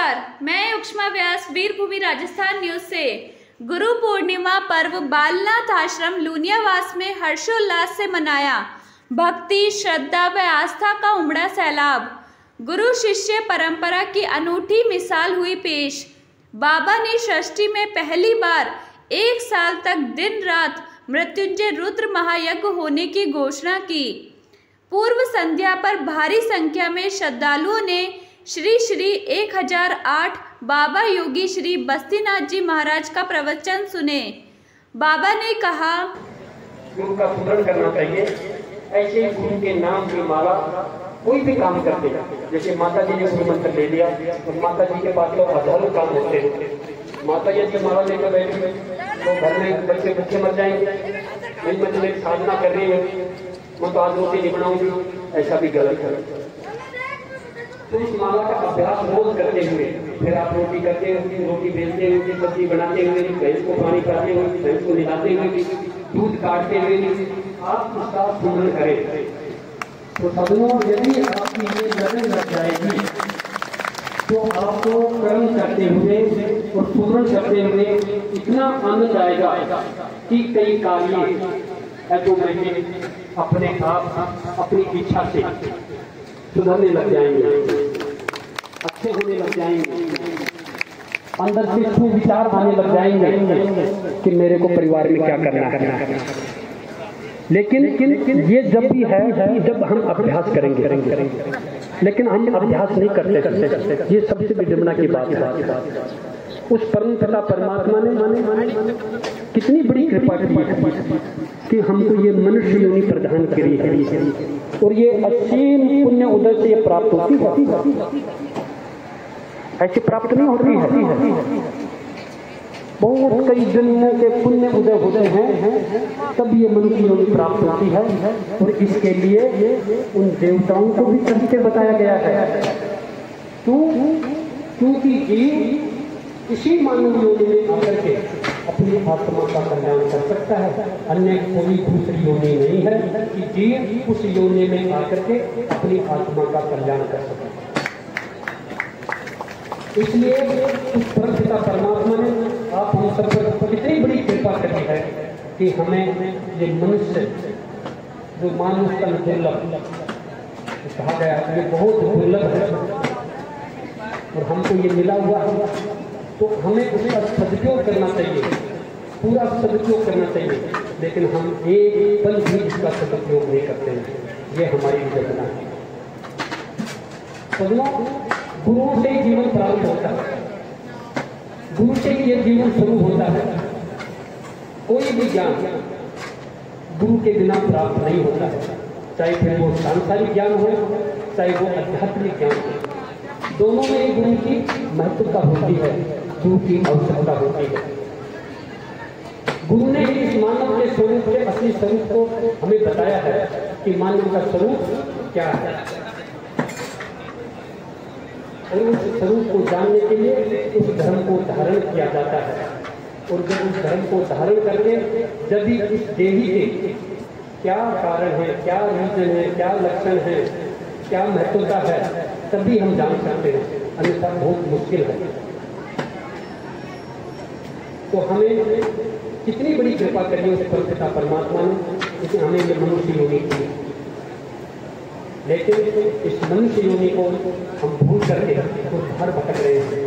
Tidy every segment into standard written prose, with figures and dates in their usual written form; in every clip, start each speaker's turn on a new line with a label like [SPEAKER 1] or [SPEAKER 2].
[SPEAKER 1] नमस्कार, मैं उक्ष्मा व्यास वीरभूमि राजस्थान न्यूज से। गुरु पूर्णिमा पर्व बालनाथ आश्रम लूनियावास में हर्षोल्लास से मनाया। भक्ति, श्रद्धा व आस्था का उमड़ा सैलाब। गुरु शिष्य परंपरा की अनूठी मिसाल हुई पेश। बाबा ने षष्ठी में पहली बार 1 साल तक दिन रात मृत्युंजय रुद्र महायज्ञ होने की घोषणा की। पूर्व संध्या पर भारी संख्या में श्रद्धालुओं ने श्री 1008 बाबा योगी श्री बस्तीनाथ जी महाराज का प्रवचन सुने। बाबा ने कहा,
[SPEAKER 2] गुरु का स्मरण करना चाहिए। ऐसे गुरु के नाम की माला कोई भी काम करते हैं। जैसे माता जी ने गुरु मंत्र ले लिया और माता जी के पास तो हजारों काम होते हैं। माता जी की माला लेकर बैठे तो घर में बच्चे मर जाएंगे। मेरी मंत्र में साधना कर रही है, मैं तो आज रोटी नहीं बनाऊंगी, ऐसा भी गलत है। तो इस माला का अभ्यास रोज करते हुए फिर आप रोटी करते हुए, रोटी बेचते हुए, सब्जी बनाते हुए, भैंस को पानी पिलाते हुए, भैंस को निकालते हुए, दूध काटते हुए आप उसका स्मरण करें। तो सदनों, यदि आपकी ये लगन लग जाएगी तो आपको कर्म करते हुए और स्मरण करते हुए इतना आनंद आएगा कि कई कार्य अपने आप अपनी इच्छा से सुधरने लग जाएंगे, अच्छे होने लग जाएंगे, अंदर से सुविचार आने लग जाएंगे कि मेरे को परिवार में क्या करना है। लेकिन ये जब भी है जब हम अभ्यास करेंगे, लेकिन हम अभ्यास नहीं करते। ये सबसे विडंबना की बात है। उस परम पिता परमात्मा ने कितनी बड़ी कृपा की है कि हमको ये मनुष्य योनि प्रदान करी है और ये असीम पुण्य उदय से ये प्राप्त होती है। ऐसे प्राप्त नहीं होती है। बहुत कई जन्मों के पुण्य उदय होते हैं तब ये मनुष्य योनि प्राप्त होती है। और इसके लिए उन देवताओं को भी सबसे बताया गया है। क्योंकि जीव इसी मानव योनि में आकर के अपनी आत्मा का कल्याण कर सकता है। अन्य कोई दूसरी योनि नहीं है कि जीव उस योनि में आकर के अपनी आत्मा का कल्याण कर सके। इसलिए उस परम पिता परमात्मा ने आप हम सब पर कितनी बड़ी कृपा करी है कि हमें ये मनुष्य जो मानुष का दुर्लभ कहा गया, ये बहुत दुर्लभ है और हमको ये मिला हुआ है। तो हमें उसका सदुपयोग करना चाहिए, पूरा सदुपयोग करना चाहिए। लेकिन हम एक पल भी इसका सदुपयोग नहीं करते हैं। ये हमारी विडंबना है। गुरुओं से जीवन प्राप्त होता है, गुरु से ये जीवन शुरू होता है। कोई भी ज्ञान गुरु के बिना प्राप्त नहीं होता है, चाहे फिर वो सांसारिक ज्ञान हो, चाहे वो आध्यात्मिक ज्ञान हो। दोनों में गुरु की महत्वता होती है, गुरु की आवश्यकता होती है। गुरु ने इस मानव के स्वरूप के असली स्वरूप को हमें बताया है कि मानव का स्वरूप क्या है। और उस स्वरूप को जानने के लिए उस धर्म को धारण किया जाता है। और जब उस धर्म को धारण करके जब भी इस देही के क्या कारण है, क्या रीजन है, क्या लक्षण है, क्या महत्वता है, तभी हम जान सकते हैं। अन्यथा बहुत मुश्किल है। तो हमें कितनी बड़ी कृपा करी उस परम पिता परमात्मा ने, लेकिन हमें ये मनुष्य योनि की। लेकिन इस मनुष्य योनि को हम भूल करके तो बाहर भटक रहे हैं।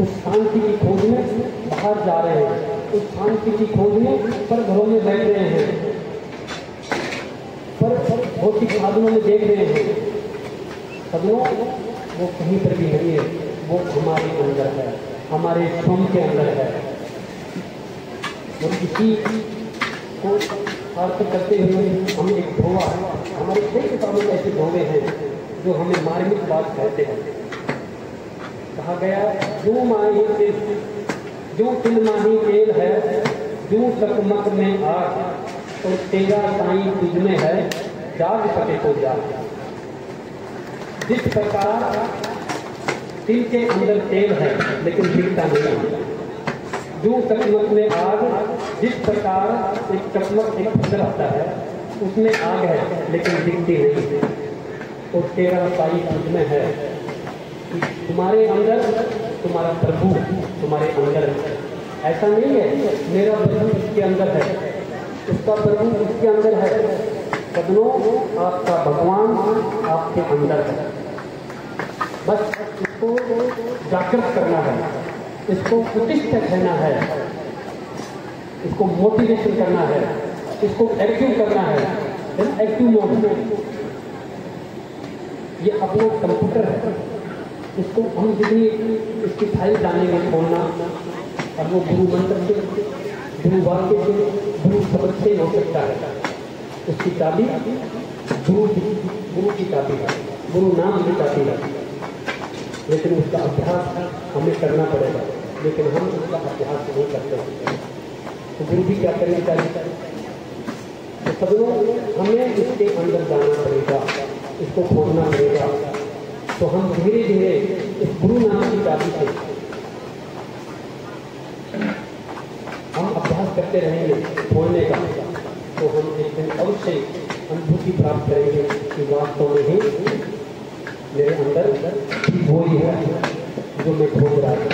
[SPEAKER 2] उस शांति की खोज में बाहर जा रहे हैं, उस शांति की खोज में पर घरों में बैठ रहे हैं, पर भौतिक साधनों में देख रहे हैं। साधनों वो कहीं पर भी नहीं है, वो हमारे अंदर है, हमारे स्वयं के अंदर है। और इसी को अर्थ करते हुए हम एक धोवा, हमारे कई किताबों में ऐसे धोवे हैं जो हमें मार्मिक बात कहते हैं। कहा गया, जो माही से जो तिल माही तेल है, जो चकमक में आग, तो तेरा साईं तुझ में है, जाग सके तो जाग। जिस प्रकार तिल के अंदर तेल है लेकिन दिखता नहीं, जो चकमक में आग, जिस प्रकार एक चकमक एक पत्थर आता है उसमें आग है लेकिन दिखती नहीं। और तेरा साईं तुझ में है, तुम्हारे अंदर तुम्हारा प्रभु तुम्हारे अंदर है। ऐसा नहीं है मेरा प्रभु इसके अंदर है, उसका प्रभु इसके अंदर है। सदनों, आपका भगवान आपके अंदर है। बस इसको जागृत करना है, इसको उत्तिष्ठ रहना है, इसको मोटिवेशन करना है, इसको एक्टिव करना है, एक्टिव मोड। ये अपना कंप्यूटर है, इसको हम जितनी इसकी फाइल डालेंगे खोलना, और वो गुरु मंत्र से, गुरु वाक्य से, गुरु शब्द से हो सकता है। उसकी चाबी गुरु की चाबी है, गुरु नाम की चाबी है। लेकिन उसका अभ्यास हमें करना पड़ेगा, लेकिन हम उसका अभ्यास नहीं करते। तो गुरु भी क्या करना चाहिए? तो सब लोग हमें इसके अंदर जाना पड़ेगा, इसको खोलना पड़ेगा। तो हम धीरे धीरे इस गुरु नाम की चाबी से हम अभ्यास करते रहेंगे खोलने का। तो हम एक दिन अवश्य अनुभूति प्राप्त करेंगे कि वास्तव में ही मेरे अंदर वो ही है जो मैं खोज रहा था।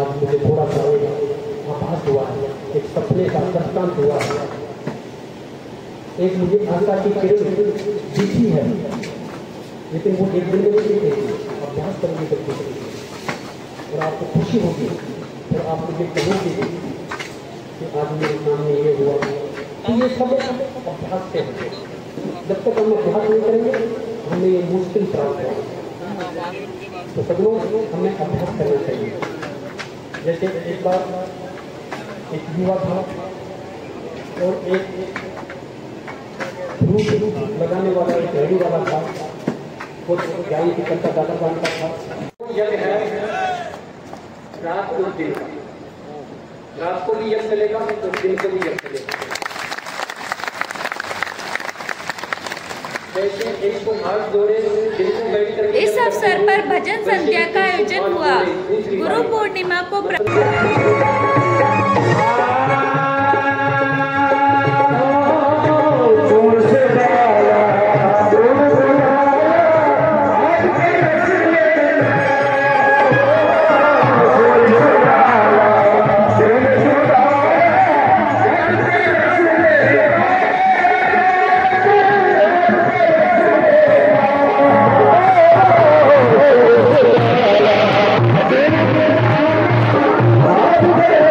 [SPEAKER 2] आज मुझे थोड़ा सा आभास हुआ है, एक सपने का दृष्टांत हुआ है, एक मुझे आशा की किरण दिखी है, लेकिन वो एक दिन में नहीं दिखेगी, अभ्यास करने की दिखेगी। और आपको खुशी होगी, और आप मुझे कहोगे कि आज मेरे सामने ये हुआ। तो ये सब अभ्यास से है। जब तक हम अभ्यास नहीं करेंगे हमें ये मुश्किल प्राप्त होगा। तो सब लोग हमें अभ्यास करना चाहिए। जैसे एक बार एक युवा था और एक रूप लगाने वाला एक रेडी वाला था, वो गाय की करता दादा जानता था। यज्ञ है रात और दिन का, रात को भी यज्ञ चलेगा तो दिन को भी यज्ञ चलेगा।
[SPEAKER 1] इस अवसर पर भजन संध्या का आयोजन हुआ। गुरु पूर्णिमा को
[SPEAKER 3] Yeah.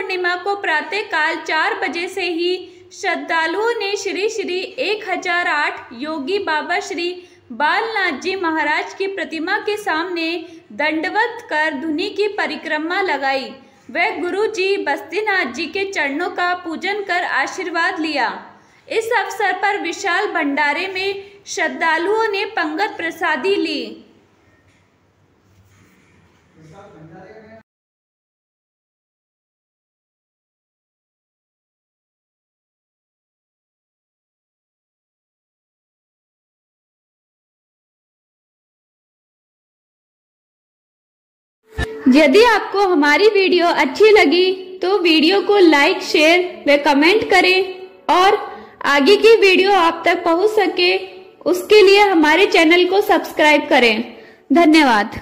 [SPEAKER 1] पूर्णिमा को प्रातःकाल 4 बजे से ही श्रद्धालुओं ने श्री श्री 1008 योगी बाबा श्री बालनाथ जी महाराज की प्रतिमा के सामने दंडवत कर धुनी की परिक्रमा लगाई। वह गुरु जी बस्तीनाथ जी के चरणों का पूजन कर आशीर्वाद लिया। इस अवसर पर विशाल भंडारे में श्रद्धालुओं ने पंगत प्रसादी ली। यदि आपको हमारी वीडियो अच्छी लगी तो वीडियो को लाइक, शेयर व कमेंट करें और आगे की वीडियो आप तक पहुंच सके उसके लिए हमारे चैनल को सब्सक्राइब करें। धन्यवाद।